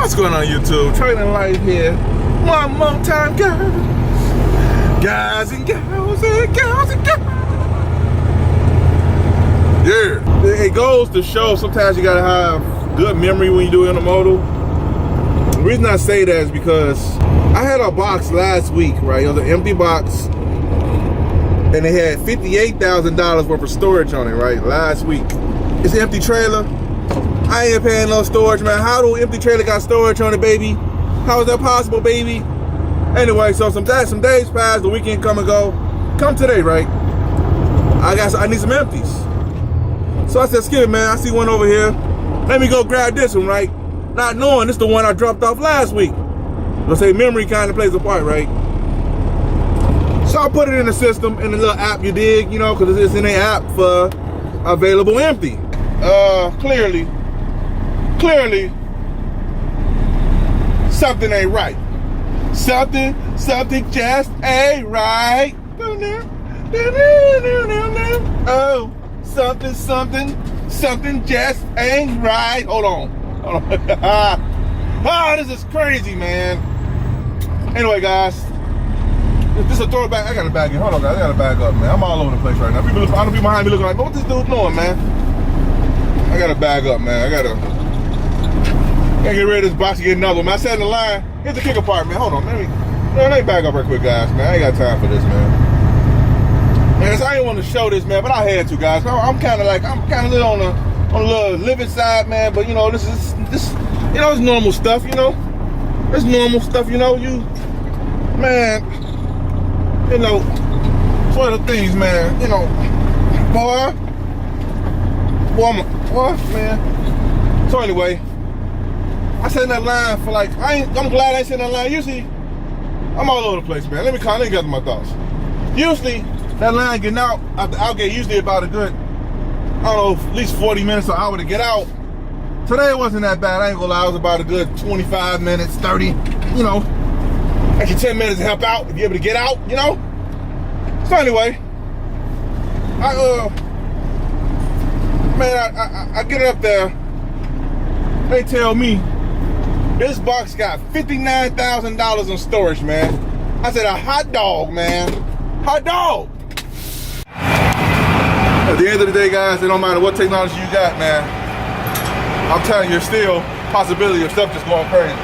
What's going on YouTube? Trading Life here. One more time, guys. Guys and girls and girls and girls. Yeah. It goes to show sometimes you gotta have good memory when you do intermodal. The reason I say that is because I had a box last week, right? It was an empty box. And it had $58,000 worth of storage on it, right? Last week. It's an empty trailer. I ain't paying no storage, man. How do an empty trailer got storage on it, baby? How is that possible, baby? Anyway, so some days passed, the weekend come and go. Come today, right? I need some empties. So I said, skip it, man. I see one over here. Let me go grab this one, right? Not knowing this is the one I dropped off last week. Let's say memory kind of plays a part, right? So I put it in the system, in the little app, you dig, you know, because it's in the app for available empty. Clearly, something ain't right. Something just ain't right. Oh, something just ain't right. Hold on. Oh, this is crazy, man. Anyway, guys. This is a throwback. I gotta back in. Hold on, guys. I gotta back up, man. I'm all over the place right now. People behind me looking like, what this dude doing, man? I gotta back up, man. I gotta get rid of this box and get another one. I sat in the line. Here's the kicker part, man. Hold on, let me back up real quick, guys, man. I ain't got time for this, man. Man, so I didn't want to show this, man, but I had to, guys. I'm kind of a little on a little living side, man. But you know, this, you know, it's normal stuff, you know. It's normal stuff, you know. Man. You know, it's one of the things, man. You know, boy, man. So anyway, I sat in that line for like, I'm glad I ain't sitting in that line. Usually, I'm all over the place, man. Let me gather my thoughts. Usually, that line getting out, I'll get usually about a good, I don't know, at least 40 minutes or an hour to get out. Today it wasn't that bad. I ain't gonna lie, it was about a good 25 minutes, 30, you know. Actually 10 minutes to help out, if you're able to get out, you know? So anyway, I get up there, they tell me, this box got $59,000 in storage, man. I said, a hot dog, man. Hot dog! At the end of the day, guys, it don't matter what technology you got, man. I'm telling you, there's still possibility of stuff just going crazy.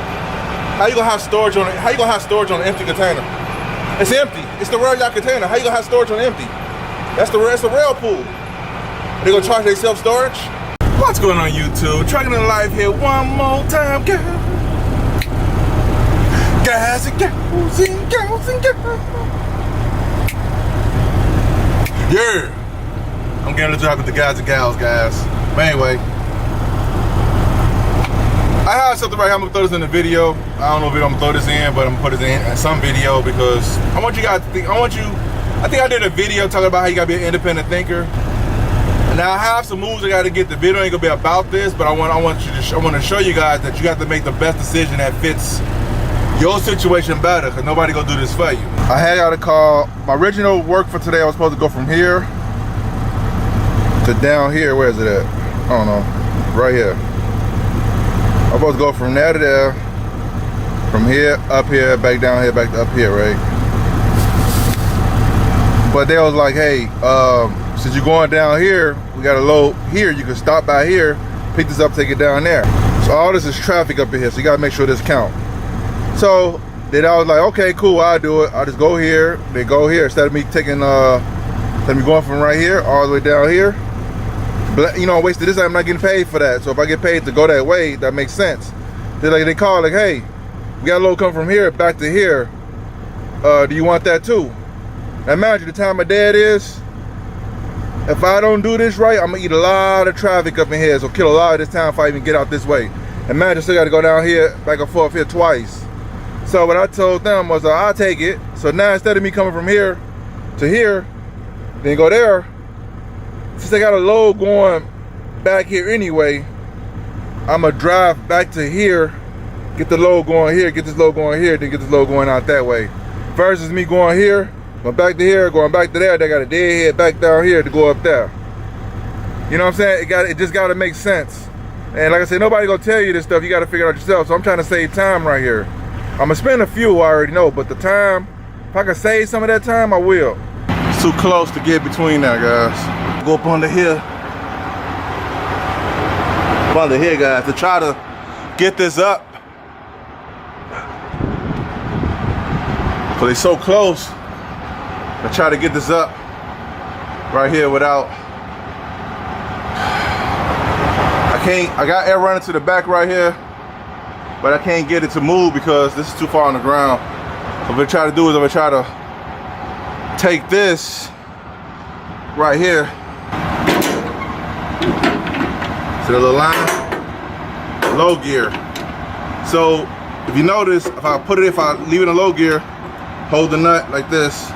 How you gonna have storage on it? How you gonna have storage on an empty container? It's empty. It's the rail yacht container. How you gonna have storage on empty? That's the rail pool. They gonna charge they self-storage? What's going on YouTube? Trucking in Life here one more time, guys. Guys and girls and girls and girls. Yeah. I'm getting the job with the guys and gals, guys. But anyway. I have something right here. I'm gonna throw this in the video. I don't know if I'm gonna throw this in, but I'm gonna put this in some video because I want you guys to think. I think I did a video talking about how you gotta be an independent thinker. And now I have some moves I gotta get. The video ain't gonna be about this, but I want to show you guys that you got to make the best decision that fits your situation better, because nobody gonna do this for you. I had got a call. My original work for today, I was supposed to go from here to down here. Where is it at? I don't know. Right here. I'm supposed to go from there to there, from here, up here, back down here, back to up here, right? But they was like, hey, since you're going down here, we got a load here, you can stop by here, pick this up, take it down there. So all this is traffic up in here, so you gotta make sure this count. So then I was like, okay, cool, I'll do it. I'll just go here, then go here, instead of me taking, instead of me going from right here, all the way down here. But, you know, wasted this time, I'm not getting paid for that. So if I get paid to go that way, that makes sense. They call like, hey, we got a load come from here back to here. Do you want that too? Now imagine the time my dad is. If I don't do this right, I'm gonna eat a lot of traffic up in here. So kill a lot of this time if I even get out this way. Imagine I still gotta go down here, back and forth here twice. So what I told them was, I'll take it. So now instead of me coming from here to here, then go there, since they got a load going back here anyway, I'm gonna drive back to here, get the load going here, get this load going here, then get this load going out that way. Versus me going here, going back to here, going back to there, they got a deadhead back down here to go up there. You know what I'm saying? It just gotta make sense. And like I said, nobody gonna tell you this stuff. You gotta figure it out yourself. So I'm trying to save time right here. I'm gonna spend a few, I already know, but the time, if I can save some of that time, I will. It's too close to get between now, guys. Go up under here. Up under here, guys, to try to get this up. But it's so close. I try to get this up right here without. I got air running to the back right here, but I can't get it to move because this is too far on the ground. So what I'm gonna try to do is I'm gonna try to take this right here. See the little line? Low gear. So if you notice, if I leave it in low gear, hold the nut like this,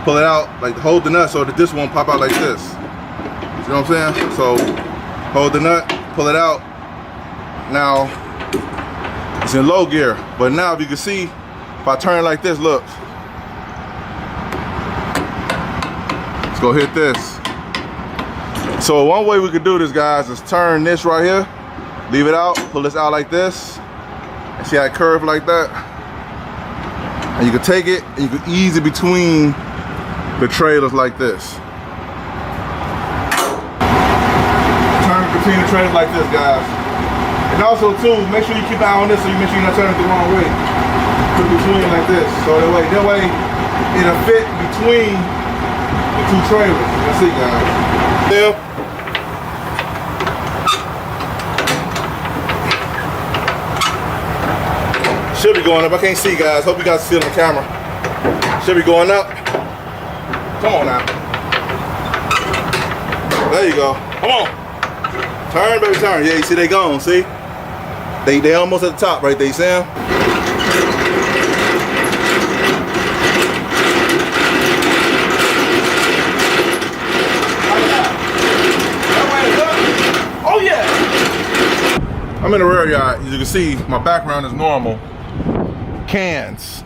pull it out, like hold the nut so that this won't pop out like this. You know what I'm saying? So hold the nut, pull it out. Now it's in low gear, but now if you can see, if I turn it like this, look. Let's go hit this. So one way we could do this, guys, is turn this right here, leave it out, pull this out like this, and see how it curves like that. And you can take it and you can ease it between the trailers like this. Turn between the trailers like this, guys. And also too, make sure you keep an eye on this so you make sure you're not turning it the wrong way. Put it between like this. So that way it'll fit between the two trailers. Let's see, guys. Yeah. Should be going up. I can't see, guys. Hope you guys see it on the camera. Should be going up. Come on now. There you go. Come on. Turn, baby, turn. Yeah, you see they gone, see? They almost at the top right there, you see them? Oh yeah! I'm in the rear yard. As you can see, my background is normal. Cans.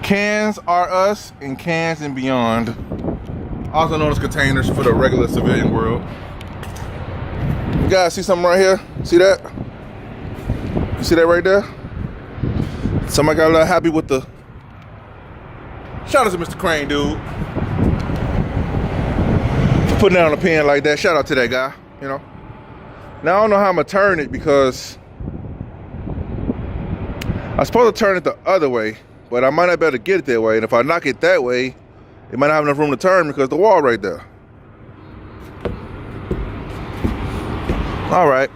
Cans are us and cans and beyond. Also known as containers for the regular civilian world. You guys see something right here? See that? You see that right there? Somebody got a little happy with the. Shout out to Mr. Crane, dude. For putting that on a pen like that. Shout out to that guy, you know. Now I don't know how I'm gonna turn it because I'm supposed to turn it the other way, but I might not be able to get it that way. And if I knock it that way, it might not have enough room to turn because the wall right there. All right.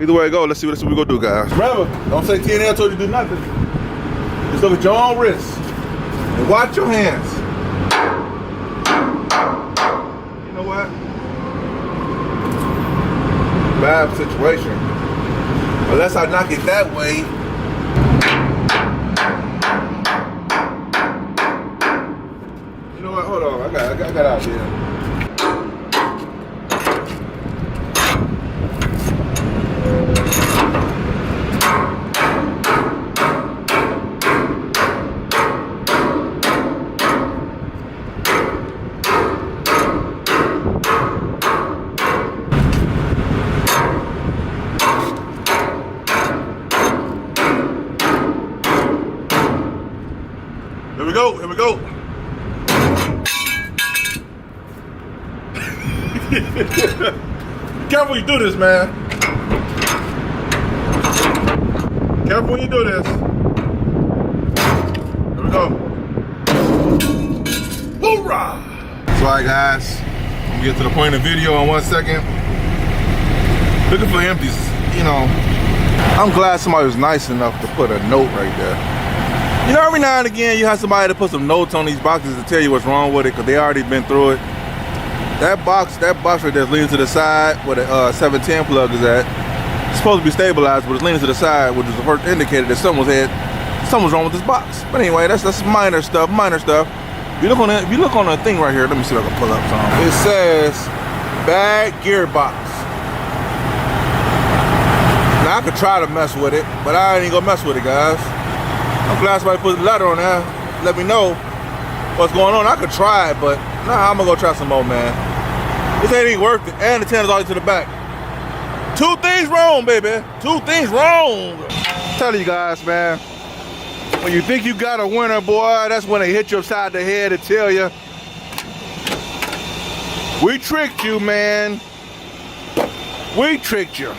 Either way it go, let's see what we gonna do, guys. Remember, don't say TNL told you to do nothing. Just look at your own wrists and watch your hands. You know what? Bad situation. Unless I knock it that way. You know what? Hold on. I got out here. Here we go. Careful when you do this, man. Careful when you do this. Here we go. Hoorah! So, alright, guys. I'm gonna get to the point of the video in 1 second. Looking for empties, you know. I'm glad somebody was nice enough to put a note right there. You know, every now and again, you have somebody to put some notes on these boxes to tell you what's wrong with it because they already been through it. That box right there is leaning to the side where the 710 plug is at. It's supposed to be stabilized, but it's leaning to the side, which is the first indicator that something was wrong with this box. But anyway, that's minor stuff. If you look on the thing right here, let me see if I can pull up something. It says bad gearbox. Now I could try to mess with it, but I ain't gonna mess with it, guys. I'm glad somebody put a letter on there. Let me know what's going on. I could try it, but nah, I'm gonna go try some more, man. This ain't even worth it. And the antenna's all the way to the back. Two things wrong, baby. Two things wrong. Tell you guys, man, when you think you got a winner, boy, that's when they hit you upside the head and tell you, we tricked you, man. We tricked you.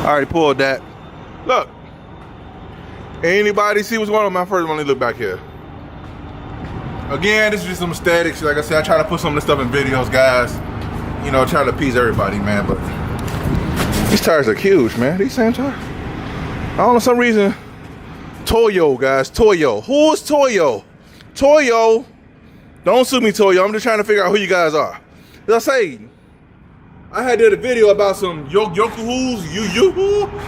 I already pulled that. Look. Anybody see what's going on? My first one, let me look back here. Again, this is just some statics. Like I said, I try to put some of this stuff in videos, guys. You know, try to appease everybody, man. But these tires are huge, man. These same tires. I don't know, some reason. Toyo, guys. Toyo. Who is Toyo? Toyo. Don't sue me, Toyo. I'm just trying to figure out who you guys are. As I say, I had did a video about some yokuhoos.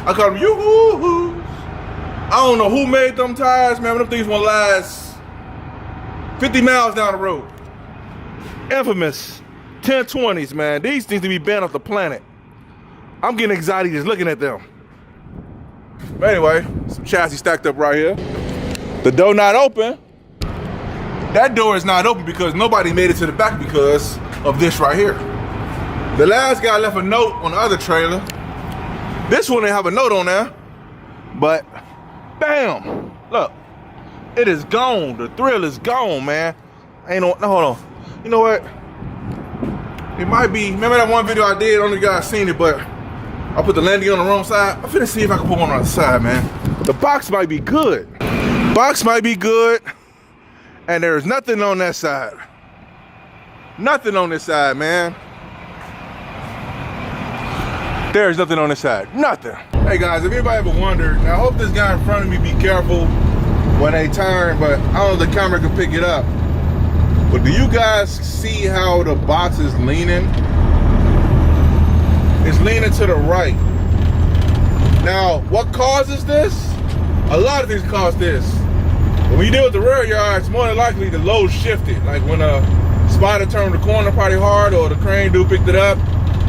I call them yoo-hoo-hoos. I don't know who made them tires, man, but them things won't last 50 miles down the road. Infamous 1020s, man. These things to be banned off the planet. I'm getting anxiety just looking at them. But anyway, some chassis stacked up right here. The door not open. That door is not open because nobody made it to the back because of this right here. The last guy left a note on the other trailer. This one didn't have a note on there, but bam, look. It is gone. The thrill is gone, man. Ain't no, hold on. You know what? It might be, remember that one video I did? I don't know if you guys seen it, but I put the landing on the wrong side. I'm finna see if I can put one on the side, man. The box might be good. Box might be good. And there's nothing on that side. Nothing on this side, man. There's nothing on this side. Nothing. Hey guys, if anybody ever wondered, now I hope this guy in front of me be careful when they turn, but I don't know if the camera can pick it up. But do you guys see how the box is leaning? It's leaning to the right. Now, what causes this? A lot of things cause this. When you deal with the rear yard, it's more than likely the load shifted. Like when a spider turned the corner pretty hard, or the crane dude picked it up,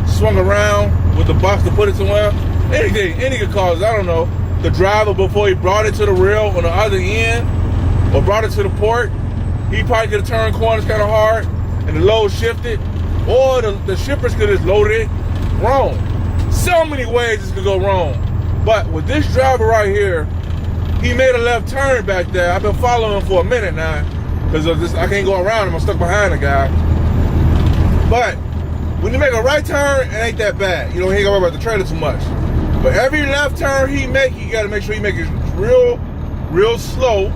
swung around with the box to put it somewhere. Anything could cause, I don't know. The driver, before he brought it to the rail on the other end, or brought it to the port, he probably could have turned corners kind of hard and the load shifted, or the shippers could have loaded it wrong. So many ways this could go wrong. But with this driver right here, he made a left turn back there. I've been following him for a minute now because of this. I can't go around him. I'm stuck behind the guy. But when you make a right turn, it ain't that bad. You know, he ain't gonna worry about the trailer too much. But every left turn he make, you gotta make sure he make it real slow.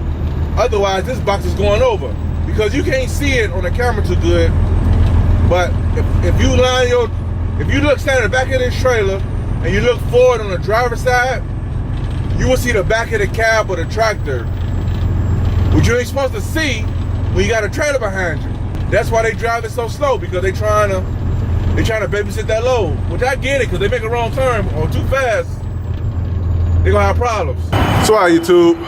Otherwise, this box is going over. Because you can't see it on the camera too good. But if you look stand in the back of this trailer and you look forward on the driver's side, you will see the back of the cab or the tractor, which you ain't supposed to see when you got a trailer behind you. That's why they drive it so slow, because they trying to babysit that load. Which I get it, because they make a wrong turn or too fast, they gonna have problems. That's why, YouTube.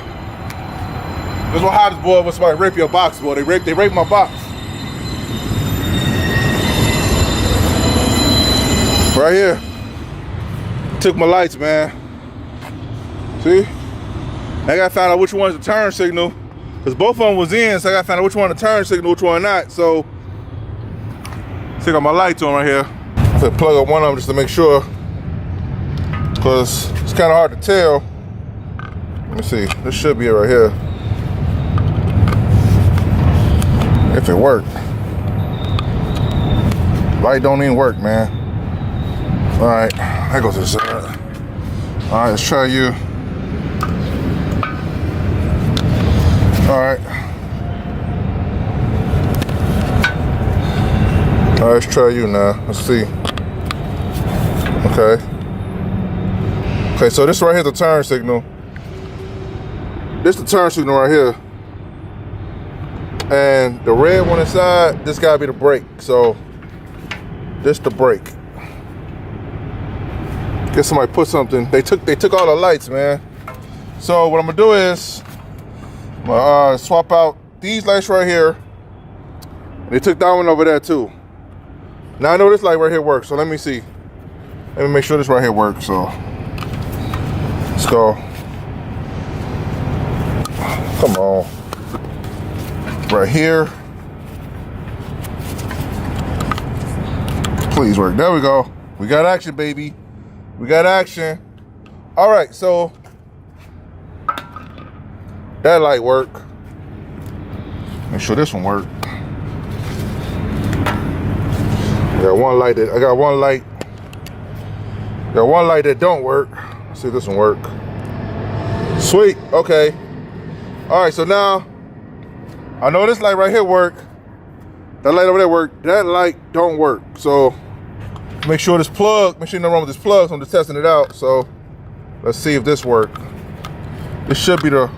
That's what happens, boy, when somebody rape your box, boy. They rape my box. Right here. Took my lights, man. See? I gotta find out which one's the turn signal, because both of them was in, so I gotta find out which one the turn signal, which one not. So, I got my lights on right here. I'm gonna plug up one of them just to make sure, because it's kind of hard to tell. Let me see. This should be it right here. If it worked. Light don't even work, man. All right, that goes to the side. All right, let's try you. All right. All right, let's try you now. Let's see. Okay. Okay, so this right here is the turn signal. This is the turn signal right here. And the red one inside, this gotta be the brake. So, this the brake. Guess somebody put something. They took all the lights, man. So what I'm gonna do is, I'm gonna swap out these lights right here. They took that one over there too. Now I know this light right here works, so let me see. Let me make sure this right here works. So let's go. Come on. Right here. Please work. There we go. We got action, baby. We got action. All right, so that light work. Make sure this one work. I got one light that don't work. Let's see if this one work. Sweet. Okay. All right, so now I know this light right here work. That light over there work. That light don't work. So make sure this plug, make sure nothing wrong with this plug. So I'm just testing it out. So let's see if this work. This should be the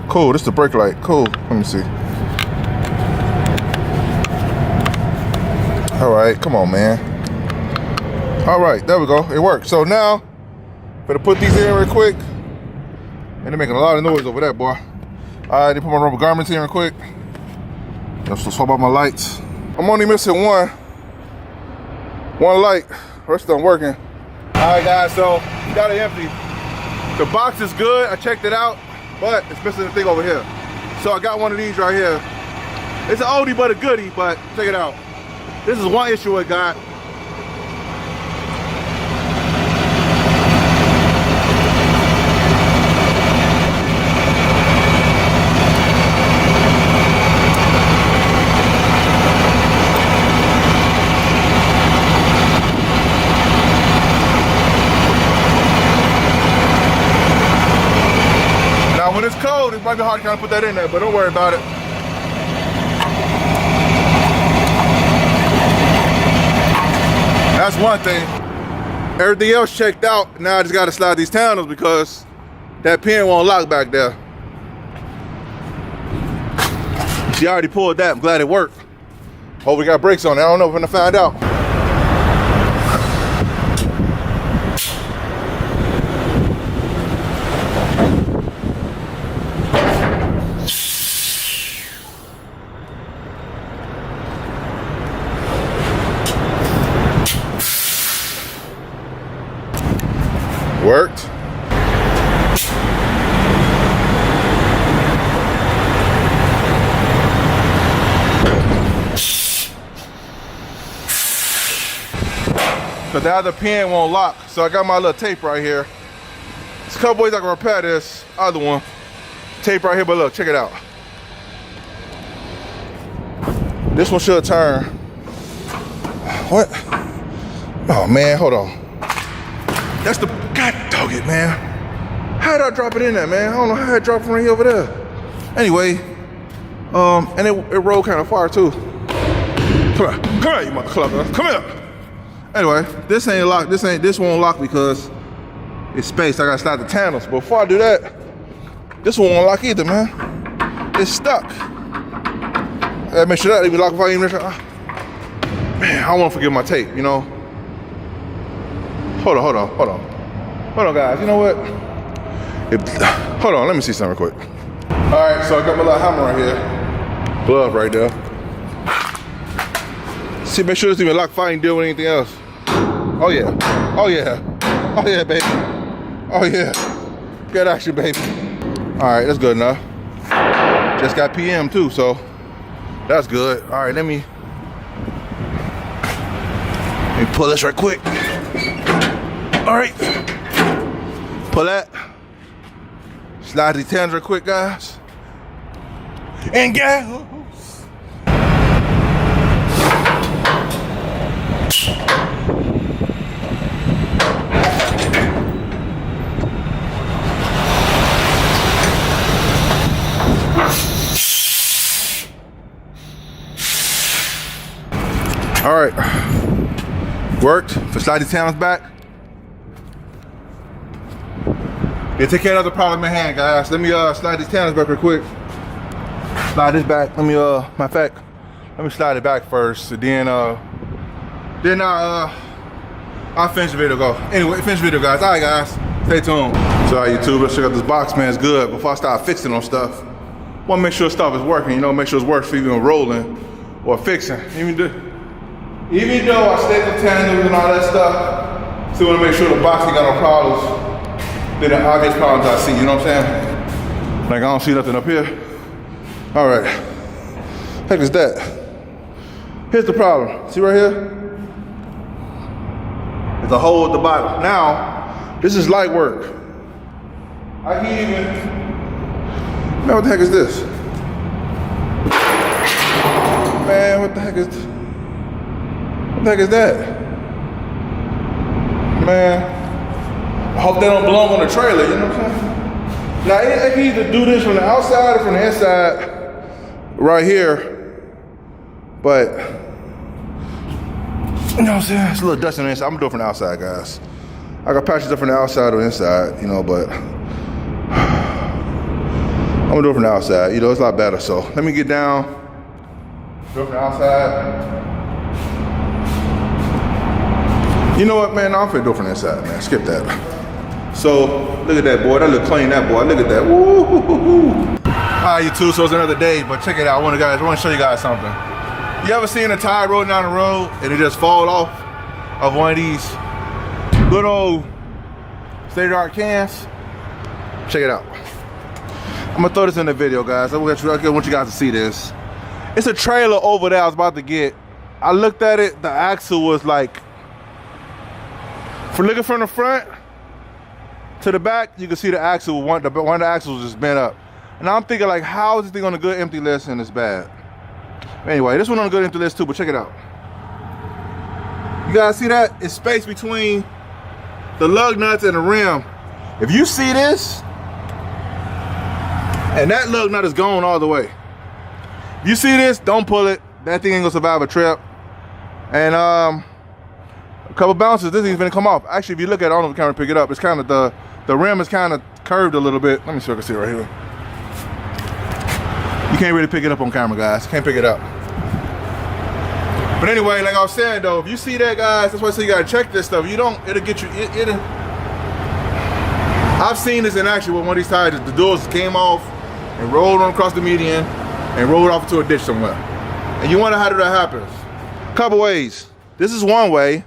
cool. This is the brake light. Cool. Let me see. All right, come on, man. All right, there we go. It worked. So now, better put these in real quick. And they're making a lot of noise over there, boy. All right, they put my rubber garments in real quick. Let's swap out my lights. I'm only missing one light. Rest of them working. All right, guys, so you got it empty. The box is good. I checked it out, but it's missing the thing over here. So I got one of these right here. It's an oldie but a goodie, but check it out. This is one issue it got. Now when it's cold, it might be hard to kind of put that in there, but don't worry about it. That's one thing. Everything else checked out. Now I just got to slide these tandems because that pin won't lock back there. She already pulled that. I'm glad it worked. Hope we got brakes on it. I don't know if we're gonna find out. Worked. But the other pin won't lock, so I got my little tape right here. There's a couple ways I can repair this other one. Tape right here, but look, check it out. This one should turn. What? Oh man, hold on. That's the, God dog it, man. How did I drop it in there, man? I don't know how I dropped from right here over there. Anyway, and it rolled kind of far too. Come here, you motherfucker. Come here. Anyway, this ain't locked. This won't lock because it's spaced. I gotta slide the tandems. But before I do that, this one won't lock either, man. It's stuck. I gotta make sure that even lock before I even. Man, I don't want to forget my tape, you know. Hold on, guys. You know what? Hold on, let me see something real quick. All right, so I got my little hammer right here. Glove right there. See, make sure this even lock fine, deal with anything else. Oh yeah, oh yeah, oh yeah, baby. Oh yeah, good action, baby. All right, that's good enough. Just got PM too, so that's good. All right, let me pull this right quick. All right, pull that. Slide these tandems real quick, guys. And go. All right, worked. For slide these tandems back. Yeah, take care of the problem at hand, guys. Let me slide these tandems back real quick. Slide this back. Let me matter of fact, let me slide it back first. And then I'll finish the video. Go. Anyway, finish the video, guys. All right, guys. Stay tuned. So, all right, YouTube, let's check out this box, man. It's good. Before I start fixing on stuff, want to make sure stuff is working. You know, make sure it's working for even rolling or fixing. Even though I stay with tandems and all that stuff, still want to make sure the box ain't got no problems. Then the obvious problems I see, you know what I'm saying? Like I don't see nothing up here. All right, heck is that? Here's the problem. See right here? There's a hole at the bottom. Now, this is light work. I can't even, man, what the heck is this? Man, what the heck is that? Man, I hope they don't belong on the trailer, you know what I'm saying? Now, I can either do this from the outside or from the inside, right here, but, you know what I'm saying? It's a little dusty on the inside. I'm gonna do it from the outside, guys. I got patches up from the outside or the inside, you know, but I'm gonna do it from the outside. You know, it's a lot better. So let me get down, do it from the outside. You know what, man? I'm finna do it from the inside, man. Skip that. So look at that, boy. That look clean, that boy. Look at that. Woo hoo hoo hoo. All right, you two. So it's another day, but check it out. I want to show you guys something. You ever seen a tire rolling down the road and it just fall off of one of these good old state-of-the-art cans? Check it out. I'm gonna throw this in the video, guys. I want you guys to see this. It's a trailer over there I was about to get. I looked at it, the axle was like, for looking from the front to the back, you can see the axle, one of the axles just bent up. And I'm thinking like, how is this thing on a good empty list and it's bad? Anyway, this one on a good empty list too, but check it out. You guys see that? It's space between the lug nuts and the rim. If you see this, and that lug nut is gone all the way. If you see this, don't pull it. That thing ain't gonna survive a trip. And a couple bounces, this thing's gonna come off. Actually, if you look at it, I don't know if the camera pick it up. It's kind of the rim is kind of curved a little bit. Let me see if I can see it right here. You can't really pick it up on camera, guys. Can't pick it up. But anyway, like I was saying though, if you see that, guys, that's why I say you gotta check this stuff. You don't, it'll get you, I've seen this in action with one of these tires. The doors came off and rolled on across the median and rolled off into a ditch somewhere. And you wonder how that happens. Couple ways. This is one way.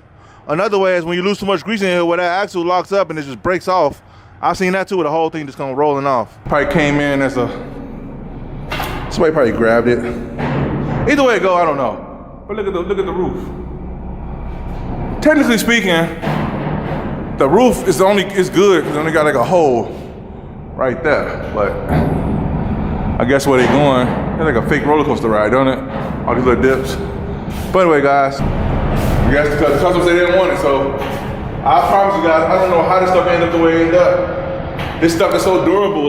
Another way is when you lose too much grease in here where that axle locks up and it just breaks off. I've seen that too, with the whole thing just come rolling off. Probably came in as somebody probably grabbed it. Either way it go, I don't know. But look at the roof. Technically speaking, the roof is good because it only got like a hole right there. But I guess where they going, it's like a fake roller coaster ride, don't it? All these little dips. But anyway, guys, I guess because the customers, they didn't want it, so I promise you guys, I don't know how this stuff ended up the way it ended up. This stuff is so durable,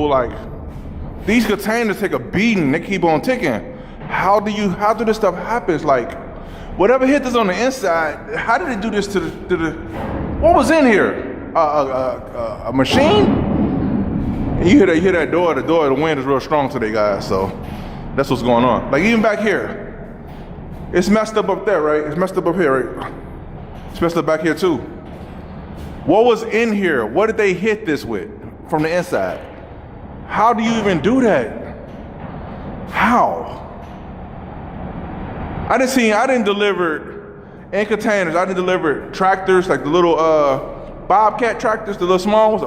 like, these containers take a beating, they keep on ticking. How do this stuff happen? It's like, whatever hit this on the inside, how did it do this to the what was in here? A machine? And you hear that door, the wind is real strong today, guys, so that's what's going on. Like even back here, it's messed up there, right? It's messed up here, right? It's messed up back here too. What was in here? What did they hit this with from the inside? How do you even do that? How? I didn't deliver in containers. I didn't deliver tractors, like the little Bobcat tractors, the little small ones,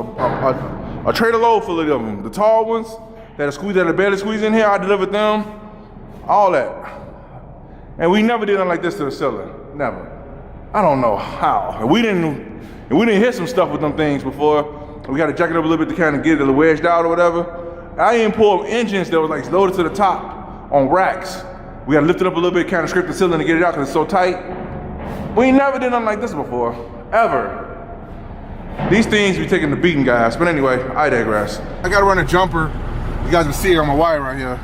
a trailer load full of them. The tall ones that are barely squeeze in here, I delivered them, all that. And we never did nothing like this to the cylinder, never. I don't know how. And we didn't hit some stuff with them things before. We got to jack it up a little bit to kind of get it wedged out or whatever. I even pulled engines that was like loaded to the top on racks. We got to lift it up a little bit, kind of scrape the cylinder and get it out because it's so tight. We never did nothing like this before, ever. These things be taking the beating, guys. But anyway, I digress. I got to run a jumper. You guys can see it on my wire right here.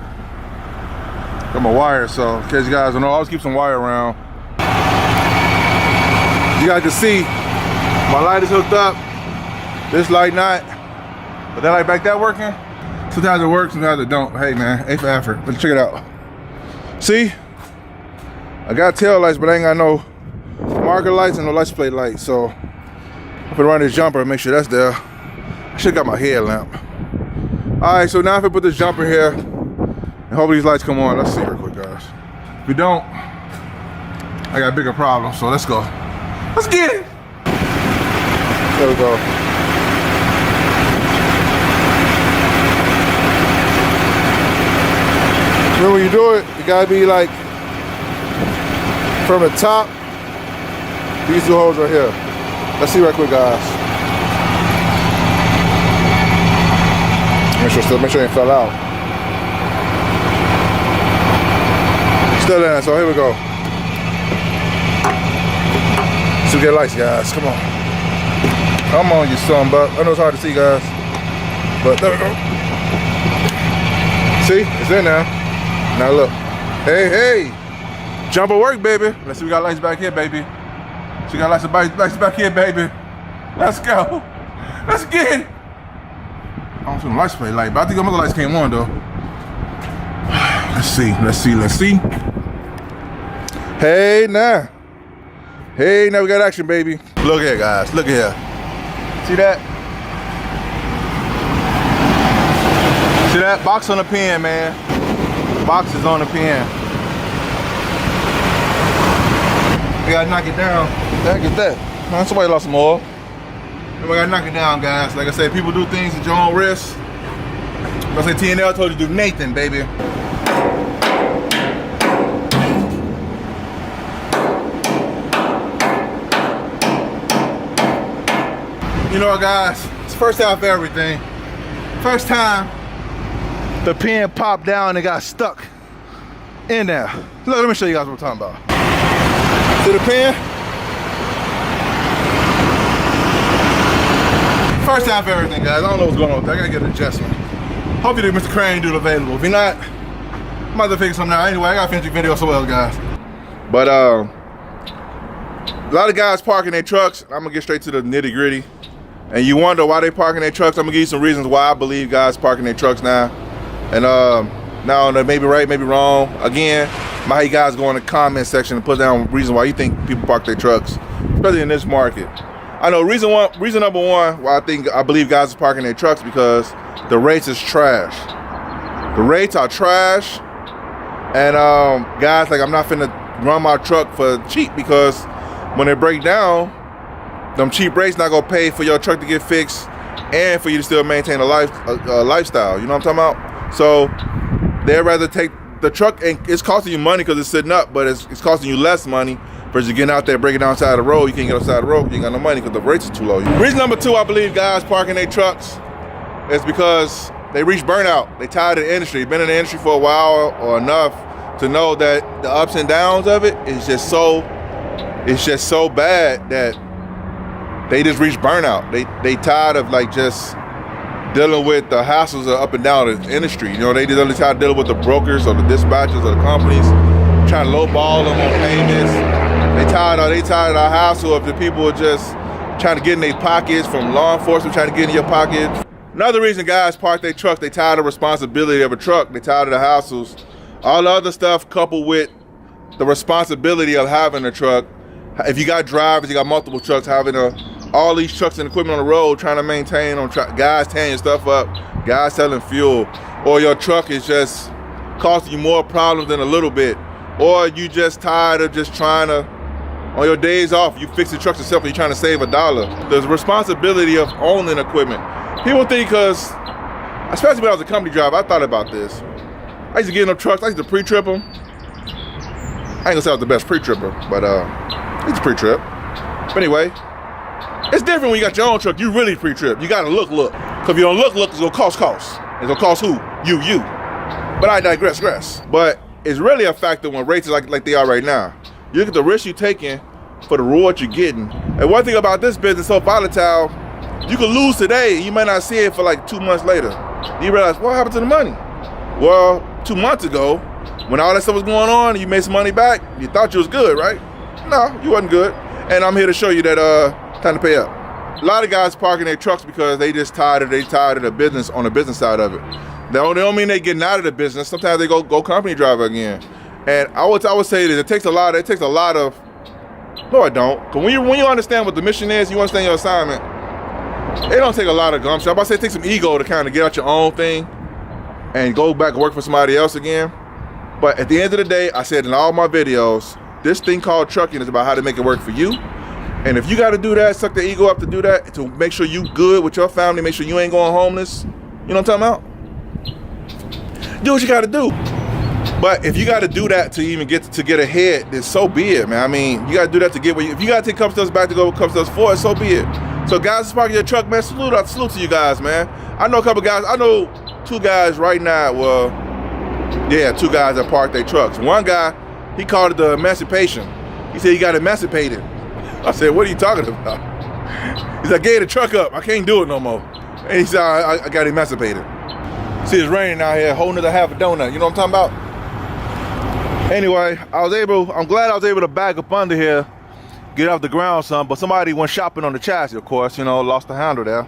Got my wire, so in case you guys don't know, I always keep some wire around. You guys can see my light is hooked up. This light not. But that light back there working. Sometimes it works, sometimes it don't. Hey man, A for effort. Let's check it out. See? I got tail lights, but I ain't got no marker lights and no license plate lights. So I'm gonna run this jumper and make sure that's there. I should got my headlamp. Alright, so now if I put this jumper here, and hopefully these lights come on. Let's see real quick, guys. If we don't, I got bigger problems, so let's go. Let's get it! There we go. Remember when you do it, you gotta be like from the top, these two holes right here. Let's see right quick, guys. Make sure it fell out. Still in, so here we go. So get lights, guys, come on. Come on, you son, but I know it's hard to see, guys. But there we go. See, it's in now. Now look. Hey, hey. Jumper work, baby. Let's see, we got lights back here, baby. So we got lights back here, baby. Let's go. Let's get it. I don't see the lights play light, but I think the other lights came on though. Let's see. Hey now. Hey, now we got action, baby. Look here, guys, look here. See that? See that? Box on the pin, man. Box is on the pin. We gotta knock it down. Get that. Man, somebody lost some oil. We gotta knock it down, guys. Like I said, people do things at your own risk. I say TNL told you to do Nathan, baby. You know what, guys? It's the first time for everything. First time the pin popped down and got stuck in there. Look, let me show you guys what I'm talking about. See the pin? First time for everything, guys. I don't know what's going on with that. I gotta get an adjustment. Hopefully Mr. Crane do it available. If he not, I'm about to figure something out. Anyway, I gotta finish the video so well, guys. But a lot of guys parking their trucks. I'm gonna get straight to the nitty gritty. And you wonder why they parking their trucks. I'm gonna give you some reasons why I believe guys parking their trucks now. And now that may be right, maybe wrong. Again, my guys go in the comment section and put down reasons why you think people park their trucks, especially in this market. I know reason number one why I believe guys are parking their trucks because the rates is trash. The rates are trash, and guys, like, I'm not finna run my truck for cheap because when they break down, them cheap rates not gonna pay for your truck to get fixed and for you to still maintain a lifestyle. You know what I'm talking about? So they'd rather take the truck, and it's costing you money because it's sitting up, but it's costing you less money versus you getting out there breaking down side of the road. You can't get outside the road, you ain't got no money because the rates are too low. Reason number two, I believe guys parking their trucks is because they reach burnout. They tired of the industry. Been in the industry for a while or enough to know that the ups and downs of it is just so bad that they just reach burnout. They tired of like just dealing with the hassles of up and down the industry. You know, they just tired of dealing with the brokers or the dispatchers or the companies trying to lowball them on payments. They tired of the hassle of the people just trying to get in their pockets, from law enforcement trying to get in your pockets. Another reason guys park their trucks, they tired of the responsibility of a truck. They tired of the hassles. All the other stuff coupled with the responsibility of having a truck. If you got drivers, you got multiple trucks, having all these trucks and equipment on the road, trying to maintain guys tearing your stuff up, guys selling fuel, or your truck is just costing you more problems than a little bit, or you just tired of just trying to, on your days off, you fix the trucks yourself and you're trying to save $1. There's a responsibility of owning equipment. People think, because, especially when I was a company driver, I thought about this. I used to get in them trucks, I used to pre-trip them. I ain't gonna say I was the best pre-tripper, but I used to pre-trip. But anyway, it's different when you got your own truck. You really pre-trip. You gotta look. Cause if you don't look, it's gonna cost. It's gonna cost who? You. But I digress. But it's really a factor when rates are like they are right now. You look at the risk you're taking for the reward you're getting. And one thing about this business, so volatile, you can lose today, you might not see it for like 2 months later. You realize, what happened to the money? Well, 2 months ago, when all that stuff was going on, you made some money back, you thought you was good, right? No, you wasn't good. And I'm here to show you that time to pay up. A lot of guys parking their trucks because they tired of the business on the business side of it. They don't mean they getting out of the business. Sometimes they go company driver again. And I would say that it takes a lot of, no I don't. Cause when you understand what the mission is, you understand your assignment, it don't take a lot of gumption. I'm about to say it takes some ego to kind of get out your own thing and go back and work for somebody else again. But at the end of the day, I said in all my videos, this thing called trucking is about how to make it work for you. And if you got to do that, suck the ego up to do that, to make sure you good with your family, make sure you ain't going homeless, you know what I'm talking about? Do what you got to do. But if you got to do that to even get ahead, then so be it, man. I mean, you got to do that to get where if you got to take couple steps back to go a couple steps forward, so be it. So guys, that's parking your truck, man. Salute to you guys, man. I know a couple guys. I know 2 guys right now. Well, yeah, 2 guys that parked their trucks. One guy, he called it the emancipation. He said he got emancipated. I said, what are you talking about? He's like, I gave the truck up. I can't do it no more. And he said, I got emancipated. See, it's raining out here, holding another half a donut. You know what I'm talking about? Anyway, I'm glad I was able to back up under here, get off the ground some, but somebody went shopping on the chassis, of course, you know, lost the handle there.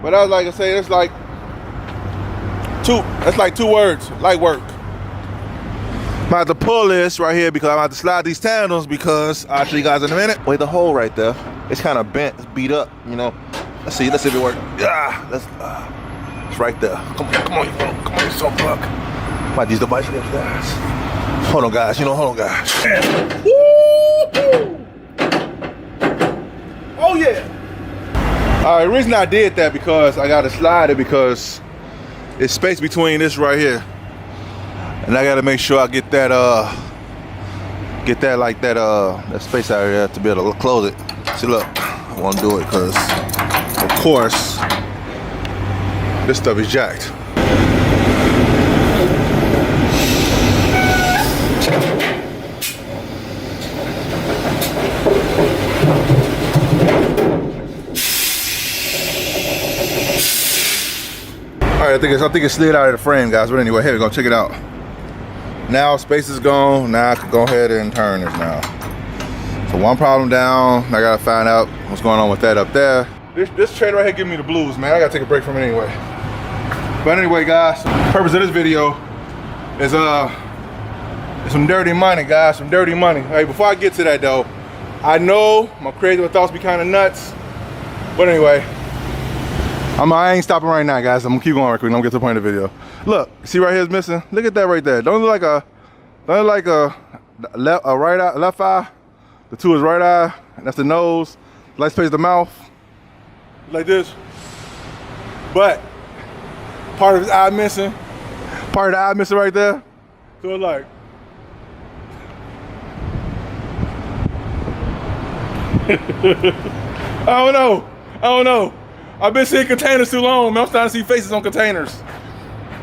But I was like I say, that's like 2 words, light work. I'm about to pull this right here because I'm about to slide these tandems because I'll show you guys in a minute. Wait, the hole right there, it's kind of bent, it's beat up, you know. Let's see if it works. Yeah, it's right there. Come on, you so fuck. Might use the bicycle, guys. Hold on, guys. Hold on, guys. Oh yeah. All right, the reason I did that because I got to slide it because it's space between this right here, and I got to make sure I get that that space out here to be able to close it. See, look, I want to do it because, of course, this stuff is jacked. All right, I think it slid out of the frame, guys. But anyway, here we go. Check it out. Now space is gone. Now I can go ahead and turn this now. So one problem down. I gotta find out what's going on with that up there. This trailer right here giving me the blues, man. I gotta take a break from it anyway. But anyway, guys, the purpose of this video is some dirty money, guys. Some dirty money. All right, before I get to that though, I know my creative thoughts be kind of nuts. But anyway, I ain't stopping right now, guys. I'm gonna keep going right quick. I'm gonna get to the point of the video. Look, see right here is missing. Look at that right there. Don't look like a left eye. The 2 is right eye. And that's the nose. Light space the mouth. Like this. But part of his eye missing. Part of the eye missing right there. So it's like. I don't know. I've been seeing containers too long, man. I'm starting to see faces on containers.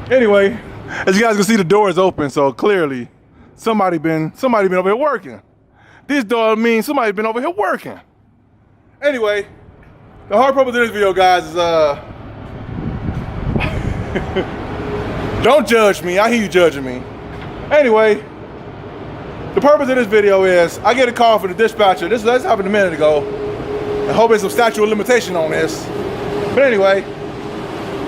Anyway, as you guys can see, the door is open, so clearly somebody been over here working. This door means somebody been over here working. Anyway, the hard purpose of this video, guys, is don't judge me. I hear you judging me. Anyway, the purpose of this video is I get a call from the dispatcher. This happened a minute ago. I hope there's some statute of limitation on this. But anyway,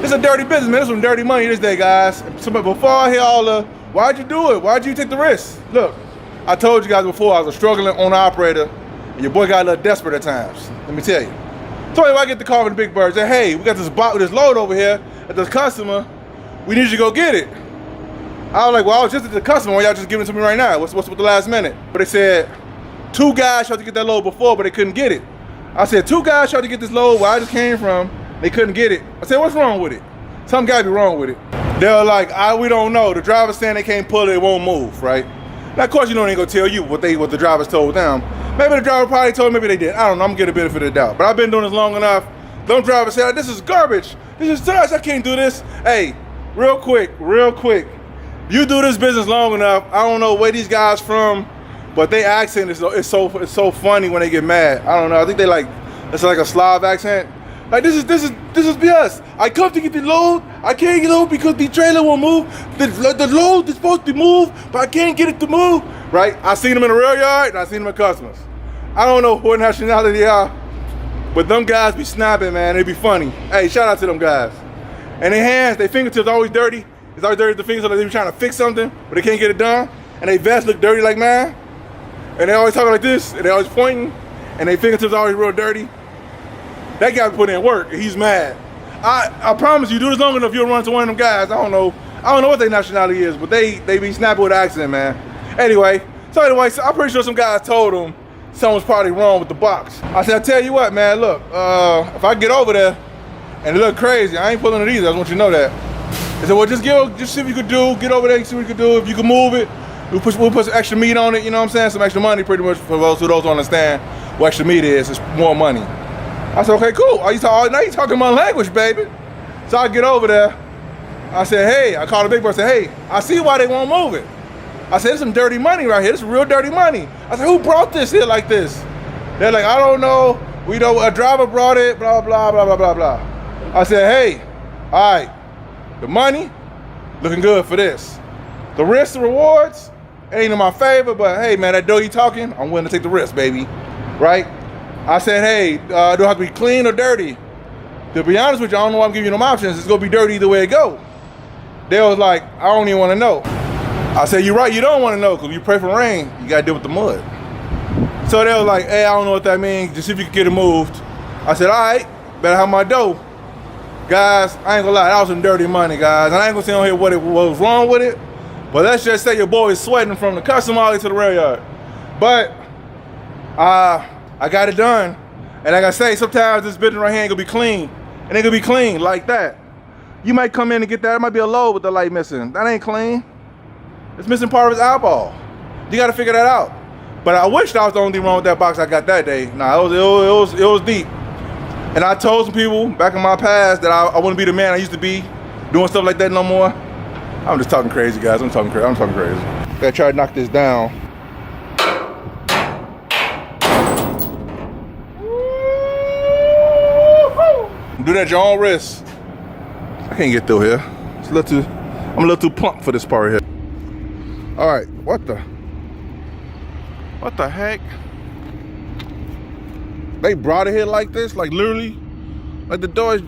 it's a dirty business, man. There's some dirty money this day, guys. So before I hear all the, why'd you do it? Why'd you take the risk? Look, I told you guys before I was a struggling owner operator, and your boy got a little desperate at times. Let me tell you. So anyway, I get the call from the big bird. Say, hey, we got this load over here at this customer. We need you to go get it. I was like, well, I was just at the customer. Why y'all just giving it to me right now? What's with the last minute? But they said 2 guys tried to get that load before, but they couldn't get it. I said 2 guys tried to get this load where I just came from. They couldn't get it. I said, what's wrong with it? Something gotta be wrong with it. They were like, we don't know. The driver's saying they can't pull it, it won't move, right? Now, of course, you know they ain't gonna tell you what the drivers told them. Maybe the driver probably told them, maybe they did. I don't know, I'm gonna get a benefit of the doubt. But I've been doing this long enough. Them drivers say, this is garbage. This is trash, I can't do this. Hey, real quick. You do this business long enough, I don't know where these guys from, but they accent is so funny when they get mad. I don't know, I think it's like a Slav accent. Like this is BS. I come to get the load. I can't get load because the trailer won't move. The load is supposed to move, but I can't get it to move. Right? I seen them in the rail yard and I seen them at customers. I don't know what nationality they are, but them guys be snapping, man. They be funny. Hey, shout out to them guys. And their hands, their fingertips always dirty. It's always dirty with the fingers, so they be trying to fix something, but they can't get it done. And their vests look dirty like mine. And they always talking like this, and they always pointing, and their fingertips always real dirty. That guy put in work, and he's mad. I promise you, do this long enough, you'll run to one of them guys. I don't know what their nationality is, but they be snapping with an accent, man. Anyway, so I'm pretty sure some guys told him something's probably wrong with the box. I said, I tell you what, man, look, if I get over there and it look crazy, I ain't pulling it either. I just want you to know that. He said, well, just see what you could do. Get over there and see what you could do. If you can move it, we'll put some extra meat on it, you know what I'm saying? Some extra money pretty much for those who don't understand what extra meat is. It's more money. I said, okay, cool. Now you talking my language, baby. So I get over there. I said, hey, I called the big boy. I said, hey, I see why they won't move it. I said, there's some dirty money right here. This is real dirty money. I said, who brought this here like this? They're like, I don't know. We know a driver brought it, blah, blah, blah, blah, blah, blah. I said, hey, all right, the money, looking good for this. The risks and rewards, ain't in my favor, but hey, man, that dough you talking, I'm willing to take the risk, baby, right? I said, hey, do I have to be clean or dirty? To be honest with you, I don't know why I'm giving you them options. It's gonna be dirty either way it go. They was like, I don't even wanna know. I said, you're right, you don't wanna know, because you pray for rain, you gotta deal with the mud. So they was like, hey, I don't know what that means, just see if you can get it moved. I said, all right, better have my dough. Guys, I ain't gonna lie, that was some dirty money, guys. And I ain't gonna say on here what was wrong with it, but let's just say your boy is sweating from the custom all the way to the rail yard. But, I got it done. And like I say, sometimes this business right here ain't gonna be clean. It ain't gonna be clean like that. You might come in and get that, it might be a load with the light missing. That ain't clean. It's missing part of his eyeball. You gotta figure that out. But I wish that was the only thing wrong with that box I got that day. Nah, it was deep. And I told some people back in my past that I wouldn't be the man I used to be doing stuff like that no more. I'm just talking crazy, guys. I'm talking crazy. Gotta try to knock this down. Do that at your own risk. I can't get through here. It's a little too, I'm a little too plump for this part here. All right, what the heck? They brought it here like this, like literally, like the door is.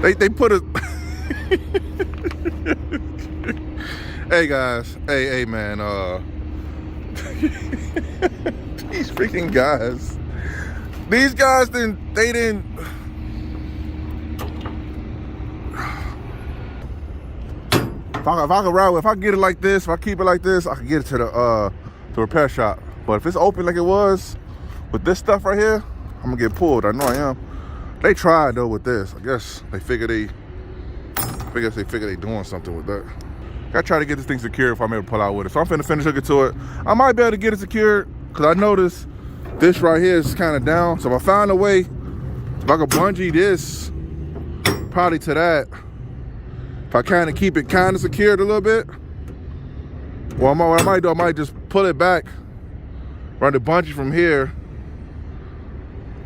They put a. Hey guys, hey man, these freaking guys. These guys didn't. If I get it like this, if I keep it like this, I can get it to the repair shop. But if it's open like it was, with this stuff right here, I'm gonna get pulled. I know I am. They tried though with this. I guess they figure they doing something with that. Gotta try to get this thing secured if I'm able to pull out with it. So I'm finna finish hooking to it. I might be able to get it secured because I noticed this right here is kind of down. So if I find a way, if I could bungee this probably to that, if I kind of keep it kind of secured a little bit, well, what I might do, I might just pull it back, run the bungee from here,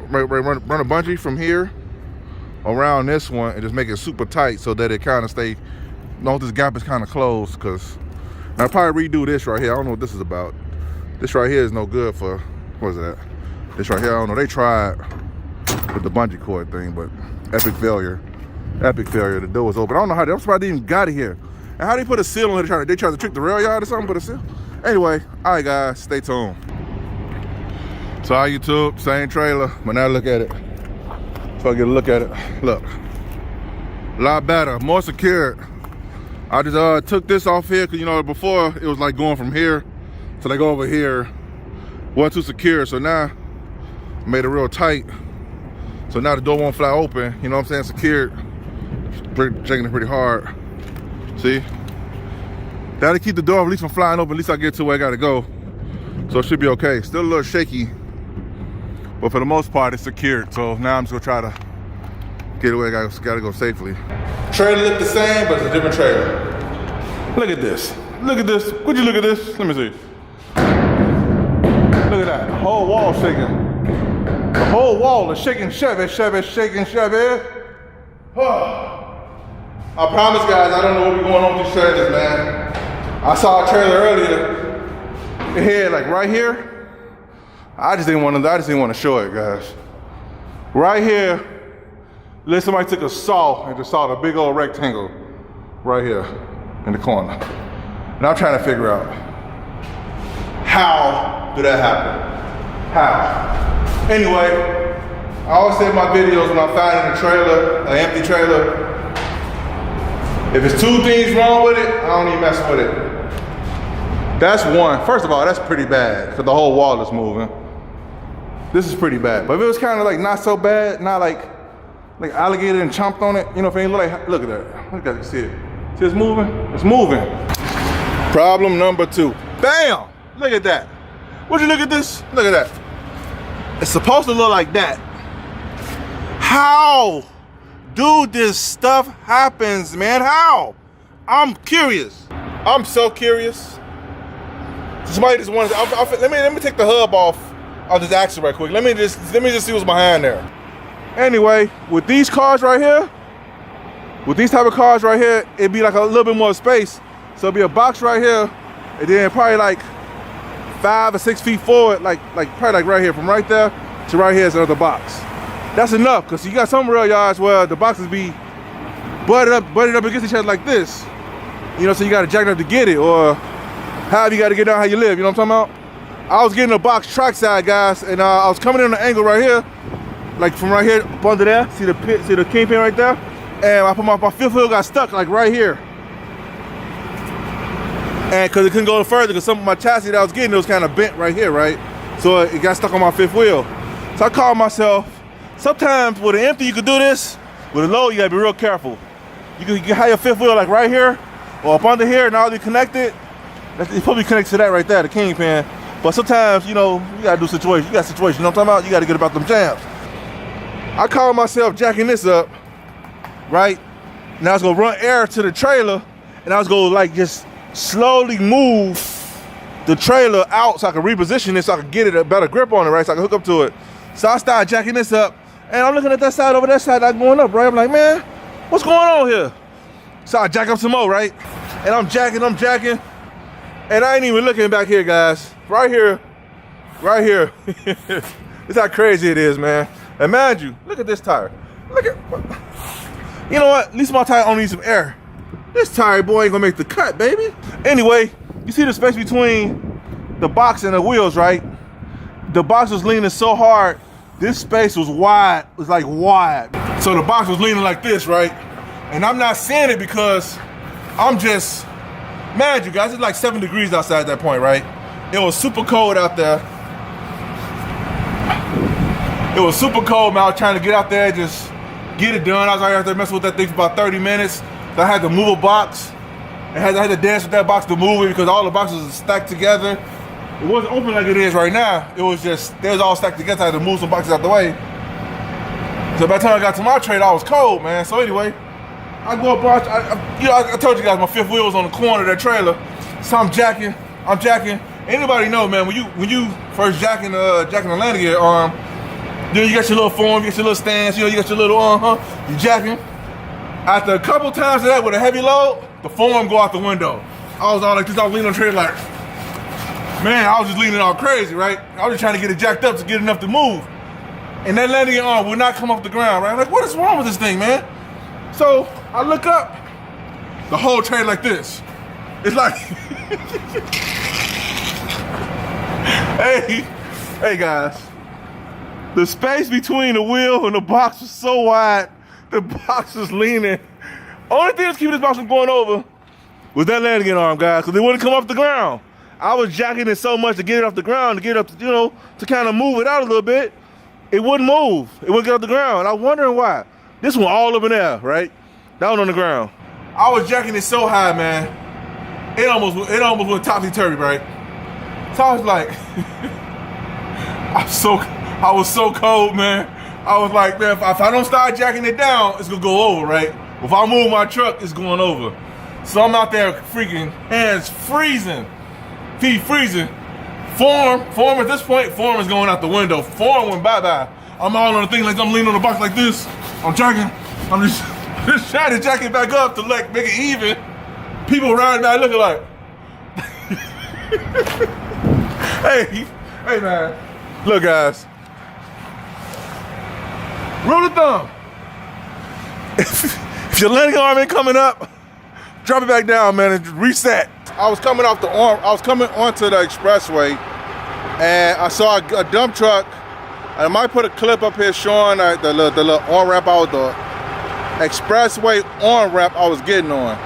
run a bungee from here around this one and just make it super tight so that it kind of stay, this gap is kind of closed. Because I'll probably redo this right here. I don't know what this is about. This right here is no good for, what is that? This right here, I don't know. They tried with the bungee cord thing, but epic failure. Epic failure. The door was open. I don't know how I'm surprised they even got it here. And how they put a seal on it? They tried to trick the rail yard or something, put a seal. Anyway, all right guys, stay tuned. So how YouTube, same trailer, but now look at it. So I get a look at it. Look, a lot better, more secured. I just took this off here because before it was like going from here to like over here, wasn't too secure. So now I made it real tight. So now the door won't fly open. You know what I'm saying? Secured. Checking it pretty hard. See? That'll keep the door at least from flying open. At least I get to where I gotta go. So it should be okay. Still a little shaky, but for the most part it's secured. So now I'm just gonna try to get away. I gotta go safely. Trailer look the same, but it's a different trailer. Look at this. Look at this. Would you look at this? Let me see. Look at that. The whole wall shaking. The whole wall is shaking. Chevy. I promise, guys, I don't know what's going on with these trailers, man. I saw a trailer earlier. It had like right here. I just didn't want to show it, guys. Right here, somebody took a saw and just sawed a big old rectangle right here in the corner. And I'm trying to figure out how did that happen? How? Anyway, I always say in my videos when I find a trailer, an empty trailer, if it's two things wrong with it, I don't even mess with it. That's one. First of all, that's pretty bad because the whole wall is moving. This is pretty bad. But if it was kind of like not so bad, not like like alligator and chomped on it. You know, if it ain't look like, look at that. Look at that, see it. See it's moving? It's moving. Problem number 2. Bam! Look at that. Would you look at this? Look at that. It's supposed to look like that. How do this stuff happens, man? How? I'm curious. I'm so curious. Somebody just wanted. Let me take the hub off this axle right quick. Let me just see what's behind there. Anyway, with these cars right here, with these type of cars right here, it'd be like a little bit more space. So it'd be a box right here, and then probably like 5 or 6 feet forward, like probably like right here, from right there to right here is another box. That's enough, because you got some rail yards where the boxes be butted up against each other like this. You know, so you got to jack it up to get it, or however you got to get down how you live. You know what I'm talking about? I was getting a box trackside, guys, and I was coming in on the angle right here, like from right here up under there. See the pit, see the kingpin right there? And I put my fifth wheel got stuck like right here. And because it couldn't go further, because some of my chassis that I was getting, it was kind of bent right here, right? So it got stuck on my fifth wheel. So I called myself, sometimes with an empty you could do this, with a load you gotta be real careful. You can have your fifth wheel like right here, or up under here, and all they connected. It's probably connected to that right there, the kingpin. But sometimes, you know, you gotta do situations. You got situations, you know what I'm talking about? You gotta get about them jams. I called myself jacking this up, right? And I was gonna run air to the trailer, and I was gonna like just slowly move the trailer out so I could reposition it so I could get it a better grip on it, right? So I can hook up to it. So I started jacking this up, and I'm looking at that side over that side, like going up, right? I'm like, man, what's going on here? So I jack up some more, right? And I'm jacking, and I ain't even looking back here, guys. Right here. This how crazy it is, man. And mind you, look at this tire. Look at, you know what? At least my tire only needs some air. This tire, boy, ain't gonna make the cut, baby. Anyway, you see the space between the box and the wheels, right? The box was leaning so hard, this space was wide, it was like wide. So the box was leaning like this, right? And I'm not seeing it because I'm just, mind you guys, it's like 7 degrees outside at that point, right? It was super cold out there. It was super cold, man. I was trying to get out there, just get it done. I was out there messing with that thing for about 30 minutes. So I had to move a box. I had to dance with that box to move it because all the boxes are stacked together. It wasn't open like it is right now. It was just, they was all stacked together. I had to move some boxes out the way. So by the time I got to my trailer, I was cold, man. So anyway, I go up, I told you guys my fifth wheel was on the corner of that trailer. So I'm jacking. Anybody know, man, when you first jacking the landing gear arm, then you got your little form, you got your little stance, you know, you got your little you jacking. After a couple times of that with a heavy load, the form go out the window. I was all like this, I was leaning on the trailer like, man, I was just leaning all crazy, right? I was just trying to get it jacked up to get enough to move. And that landing gear arm would not come off the ground, right? I'm like, what is wrong with this thing, man? So I look up, the whole trailer like this. It's like, hey guys. The space between the wheel and the box was so wide, the box was leaning. Only thing that's keeping this box from going over was that landing gear arm, guys, because it wouldn't come off the ground. I was jacking it so much to get it off the ground, to get it up, you know, to kind of move it out a little bit. It wouldn't move. It wouldn't get off the ground. I'm wondering why. This one all up in there, right? Down on the ground. I was jacking it so high, man. It almost went topsy-turvy, right? So I was like, I was so cold, man. I was like, man, if I don't start jacking it down, it's gonna go over, right? If I move my truck, it's going over. So I'm out there freaking hands freezing, feet freezing. Form at this point, form is going out the window. Form went bye-bye. I'm all on the thing like I'm leaning on the box like this. I'm jacking. I'm just trying to jack it back up to like make it even. People riding by looking like, hey man. Look guys. Rule of thumb. If your landing arm ain't coming up, drop it back down, man, and reset. I was coming onto the expressway, and I saw a dump truck. I might put a clip up here showing the little on-ramp out, the expressway on-ramp I was getting on.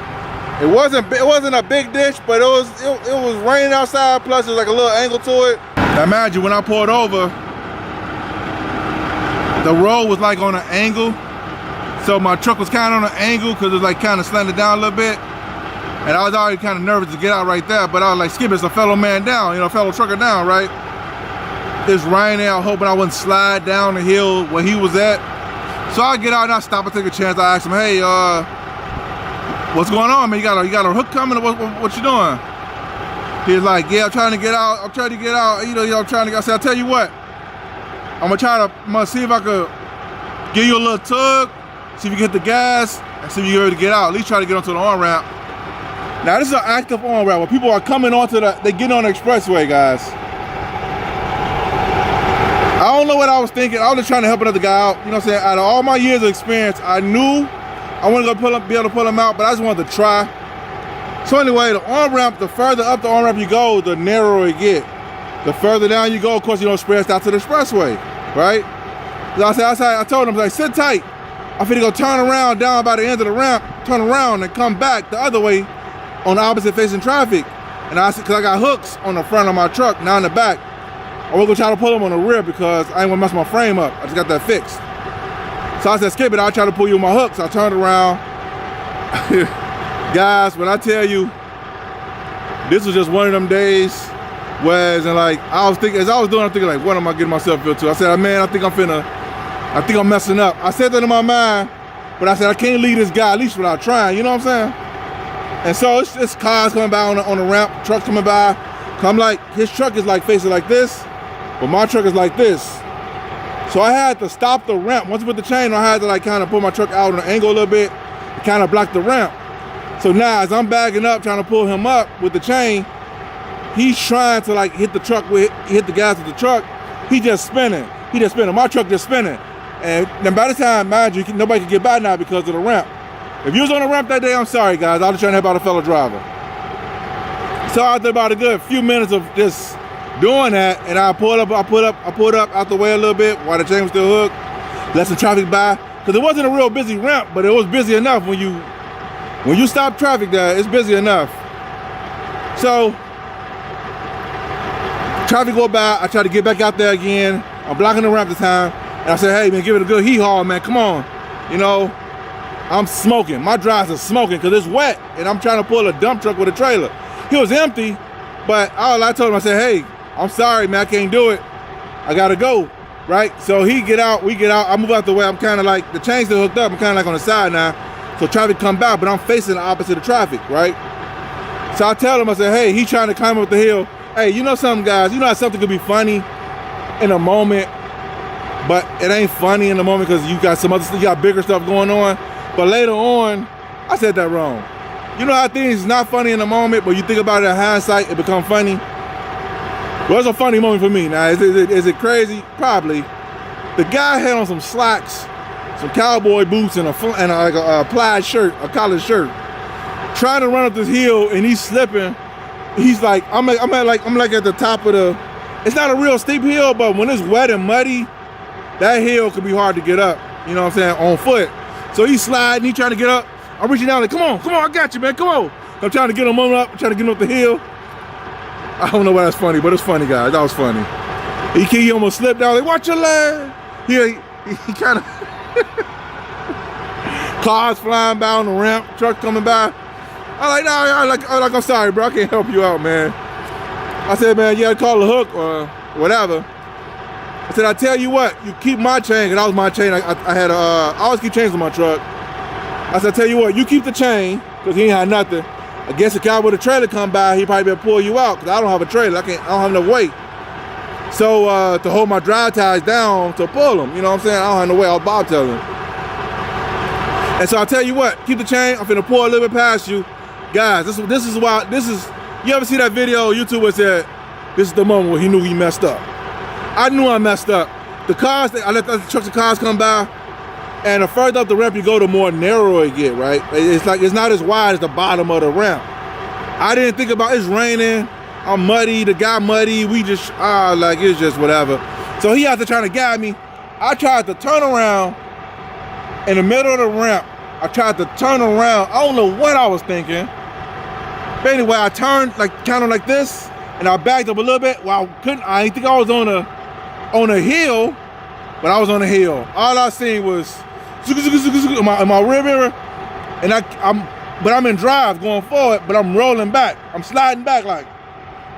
It wasn't a big ditch, but it was raining outside, plus there's like a little angle to it. Now imagine when I pulled over, the road was like on an angle, So my truck was kind of on an angle because it was like kind of slanted down a little bit. And I was already kind of nervous to get out right there, but I was like, Skip, it's a fellow man down, you know, a fellow trucker down, right? It's raining, I was hoping I wouldn't slide down the hill where he was at. So I get out and I stop and take a chance. I ask him, hey, what's going on, man? You got a hook coming, or what you doing? He's like, yeah, I'm trying to get out. I'm trying to get out. You know, I'm trying to get out. I said, I'll tell you what. I'm gonna see if I could give you a little tug, see if you can hit the gas, and see if you're able to get out. At least try to get onto the on-ramp. Now, this is an active on-ramp where people are coming onto they get on the expressway, guys. I don't know what I was thinking. I was just trying to help another guy out. You know what I'm saying? Out of all my years of experience, I knew I wanted to be able to pull him out, but I just wanted to try. So anyway, the on-ramp, the further up the on-ramp you go, the narrower it get. The further down you go, of course, you don't spread out to the expressway, right? So I told him, like, sit tight. I'm finna go turn around down by the end of the ramp, turn around and come back the other way on the opposite facing traffic. And I said, cause I got hooks on the front of my truck, now in the back. I was gonna try to pull them on the rear because I ain't wanna mess my frame up. I just got that fixed. So I said, Skip it, I'll try to pull you with my hooks. I turned around. Guys, when I tell you, this was just one of them days where, and like, I was thinking, as I was doing, I'm thinking like, what am I getting myself into? I said, man, I think I'm messing up. I said that in my mind, but I said, I can't leave this guy, at least without trying, you know what I'm saying? And so it's cars coming by on the ramp, trucks coming by. I'm like, his truck is like facing like this, but my truck is like this. So I had to stop the ramp. Once with the chain, I had to like kind of pull my truck out on an angle a little bit, to kind of block the ramp. So now as I'm backing up, trying to pull him up with the chain, he's trying to like hit the gas with the truck. He just spinning. My truck just spinning. And then by the time, mind you, nobody can get by now because of the ramp. If you was on the ramp that day, I'm sorry guys, I was trying to help out a fellow driver. So after about a good few minutes of just doing that, and I pulled up out the way a little bit while the chain was still hooked, let some traffic by, because it wasn't a real busy ramp, but it was busy enough when you stop traffic there, it's busy enough. So traffic go by, I try to get back out there again. I'm blocking the ramp this time, and I said, hey man, give it a good hee-haw, man, come on. You know, I'm smoking, my drives are smoking because it's wet, and I'm trying to pull a dump truck with a trailer. He was empty, but all I told him, I said, hey, I'm sorry, man, I can't do it. I gotta go, right? So he get out, we get out, I move out the way. I'm kind of like, the chain's still hooked up. I'm kind of like on the side now. So traffic come by, but I'm facing the opposite of traffic, right? So I tell him, I said, hey, he trying to climb up the hill. Hey, you know something, guys? You know how something could be funny in a moment, but it ain't funny in the moment because you got some other stuff, you got bigger stuff going on. But later on, I said that wrong. You know how things is not funny in the moment, but you think about it in hindsight, it become funny? Well, it's a funny moment for me. Now, is it crazy? Probably. The guy had on some slacks, some cowboy boots, and a plaid shirt, a collared shirt, trying to run up this hill, and he's slipping. He's like, I'm like at the top of the. It's not a real steep hill, but when it's wet and muddy, that hill could be hard to get up. You know what I'm saying? On foot. So he's sliding. He's trying to get up. I'm reaching down like, come on, I got you, man, come on. I'm trying to get him up, trying to get him up the hill. I don't know why that's funny, but it's funny, guys. That was funny. He almost slipped down, like, watch your leg. He kind of, cars flying by on the ramp, truck coming by. I'm like, I'm sorry, bro, I can't help you out, man. I said, man, you gotta call the hook or whatever. I said, I tell you what, you keep my chain, because that was my chain. I always keep chains on my truck. I said, I tell you what, you keep the chain, because he ain't had nothing. I guess if a guy with a trailer come by, he probably better pull you out, because I don't have a trailer. I don't have enough weight. So to hold my drive ties down to pull them, you know what I'm saying? I don't have no way, I was bobtailing. And so I tell you what, keep the chain, I'm finna pull a little bit past you. Guys, this is why, you ever see that video on YouTube where it said, this is the moment where he knew he messed up. I knew I messed up. The cars, I let the trucks and cars come by, and the further up the ramp you go, the more narrow it get, right? It's like, it's not as wide as the bottom of the ramp. I didn't think about, it's raining, I'm muddy, the guy muddy, we just, like, it's just whatever. So he had to try to guide me. I tried to turn around in the middle of the ramp. I tried to turn around. I don't know what I was thinking. But anyway, I turned like kind of like this, and I backed up a little bit. Well, I didn't think I was on a hill, but I was on a hill. All I seen was in my rear mirror, and I'm in drive going forward, but I'm rolling back. I'm sliding back like,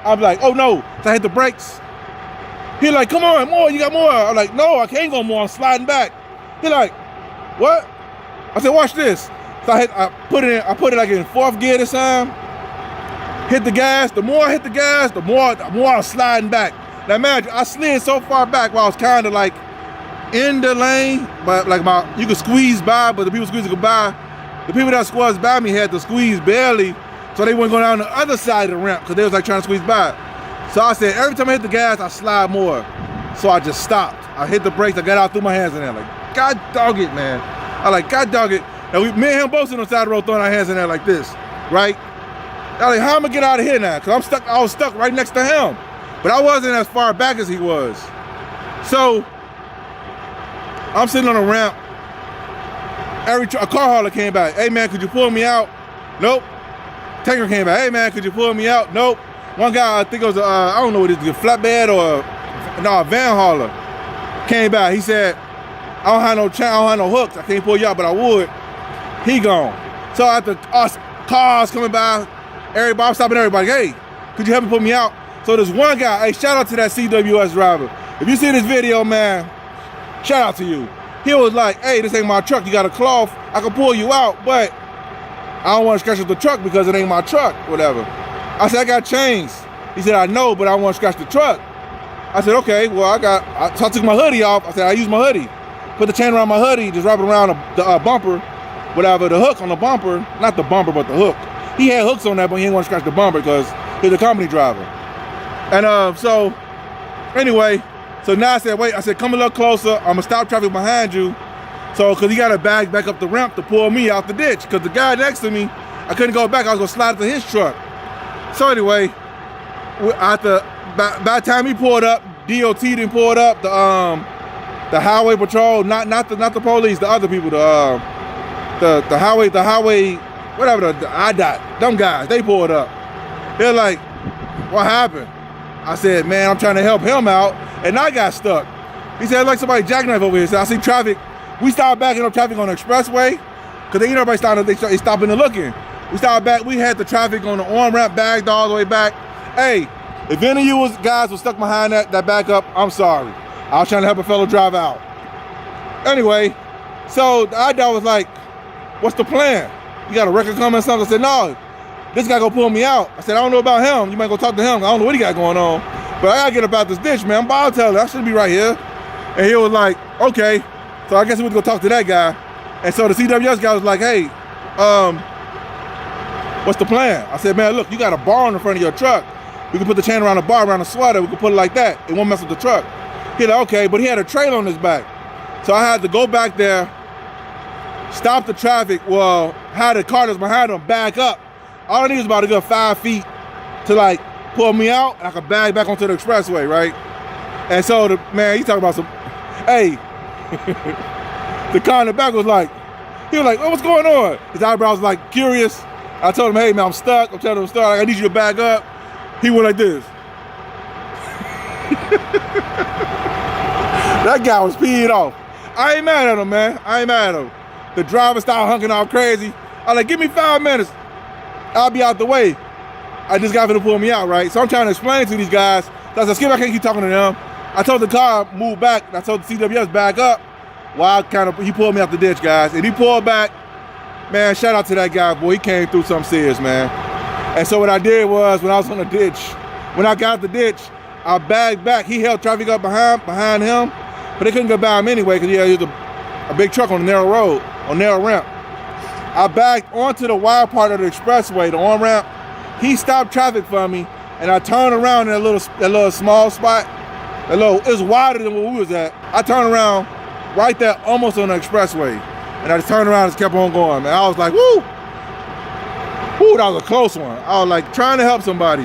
I'm like, oh no. So I hit the brakes. He like, come on, more, you got more. I'm like, no, I can't go more, I'm sliding back. He like, what? I said, watch this. So I put it like in fourth gear this time. Hit the gas. The more I hit the gas, the more I was sliding back. Now imagine, I slid so far back while I was kind of like in the lane, but like you could squeeze by, but the people squeezing by, the people that squeezed by me had to squeeze barely, so they wouldn't go down the other side of the ramp because they was like trying to squeeze by. So I said, every time I hit the gas, I slide more. So I just stopped. I hit the brakes, I got out, threw my hands in there, like, God dog it, man. I like, God dog it. And me and him both sitting on the side of the road throwing our hands in there like this, right? I was like, how am I gonna get out of here now? Cause I was stuck right next to him. But I wasn't as far back as he was. So I'm sitting on a ramp. A car hauler came back. Hey man, could you pull me out? Nope. Tanker came back. Hey man, could you pull me out? Nope. One guy, I think it was I don't know what it is, a flatbed or a van hauler, came back. He said, I don't have no chain, I don't have no hooks. I can't pull you out, but I would. He gone. So after us cars coming by, everybody, I'm stopping everybody. Hey, could you help me pull me out? So there's one guy, hey, shout out to that CWS driver. If you see this video, man, shout out to you. He was like, hey, this ain't my truck. You got a cloth. I can pull you out, but I don't want to scratch up the truck because it ain't my truck, whatever. I said, I got chains. He said, I know, but I want to scratch the truck. I said, okay, well, so I took my hoodie off. I said, I used my hoodie. Put the chain around my hoodie, just wrap it around the bumper, whatever, the hook on the bumper, not the bumper, but the hook. He had hooks on that, but he didn't want to scratch the bumper because he's a company driver. And so, anyway, so now I said, wait, I said, come a little closer. I'm gonna stop traffic behind you. So, cause he got to back up the ramp to pull me out the ditch. Cause the guy next to me, I couldn't go back. I was gonna slide to his truck. So anyway, by the time he pulled up, DOT didn't pull it up. The highway patrol, not the police, the other people, the highway, whatever, the IDOT, them guys, they pulled up. They're like, what happened? I said, man, I'm trying to help him out, and I got stuck. He said, like somebody jackknife over here. So I see traffic. We started backing up traffic on the expressway, because they, everybody started, they stopping and looking. We started back, we had the traffic on the on-ramp bagged all the way back. Hey, if any of you guys were stuck behind that backup, I'm sorry. I was trying to help a fellow drive out. Anyway, so the IDOT was like, what's the plan? You got a record coming or something? I said, no, this guy gonna pull me out. I said, I don't know about him. You might go talk to him. I don't know what he got going on. But I gotta get about this ditch, man. I'm about to tell you, I shouldn't be right here. And he was like, okay. So I guess we would go talk to that guy. And so the CWS guy was like, hey, what's the plan? I said, man, look, you got a bar in the front of your truck. We can put the chain around the bar, around the sweater. We can put it like that. It won't mess with the truck. He like, okay, but he had a trailer on his back. So I had to go back there, stop the traffic, well, had the car that's behind him back up. All I need was about a good 5 feet to like pull me out, and I could bag back onto the expressway, right? And so the man, he talking about some, hey, the car in the back was like, he was like, oh, what's going on? His eyebrows was like curious. I told him, hey man, I'm stuck. I'm telling him I'm stuck. I need you to back up. He went like this. That guy was peeing off. I ain't mad at him, man. I ain't mad at him. The driver started honking all crazy. I was like, give me 5 minutes. I'll be out the way. I just got him to pull me out, right? So I'm trying to explain to these guys. So I said, Skip, I can't keep talking to them. I told the car, move back. And I told the CWS, back up. While he pulled me out the ditch, guys. And he pulled back. Man, shout out to that guy, boy. He came through something serious, man. And so what I did was, when I was on the ditch, when I got the ditch, I bagged back. He held traffic up behind him, but they couldn't go by him anyway because he had a big truck on a narrow road, on narrow ramp. I backed onto the wide part of the expressway, the on-ramp. He stopped traffic for me, and I turned around in that little small spot. It was wider than where we was at. I turned around right there, almost on the expressway, and I just turned around and just kept on going, man. I was like, woo! Woo, that was a close one. I was like trying to help somebody.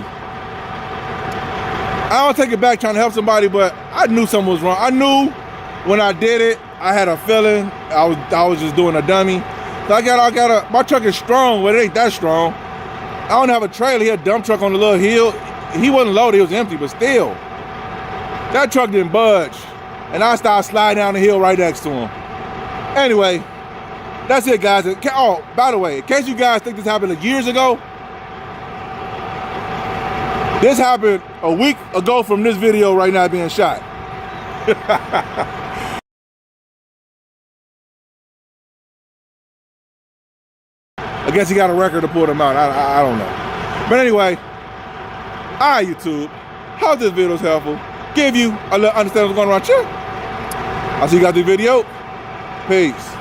I don't take it back trying to help somebody, but I knew something was wrong. I knew when I did it, I had a feeling I was just doing a dummy. So my truck is strong, but it ain't that strong. I don't have a trailer. He had a dump truck on the little hill. He wasn't loaded, it was empty, but still. That truck didn't budge. And I started sliding down the hill right next to him. Anyway, that's it, guys. Oh, by the way, in case you guys think this happened years ago, this happened a week ago from this video right now being shot. I guess he got a record to pull them out. I don't know. But anyway, all right, YouTube. Hope this video was helpful. Give you a little understanding of what's going on around here. I'll see you guys in the video. Peace.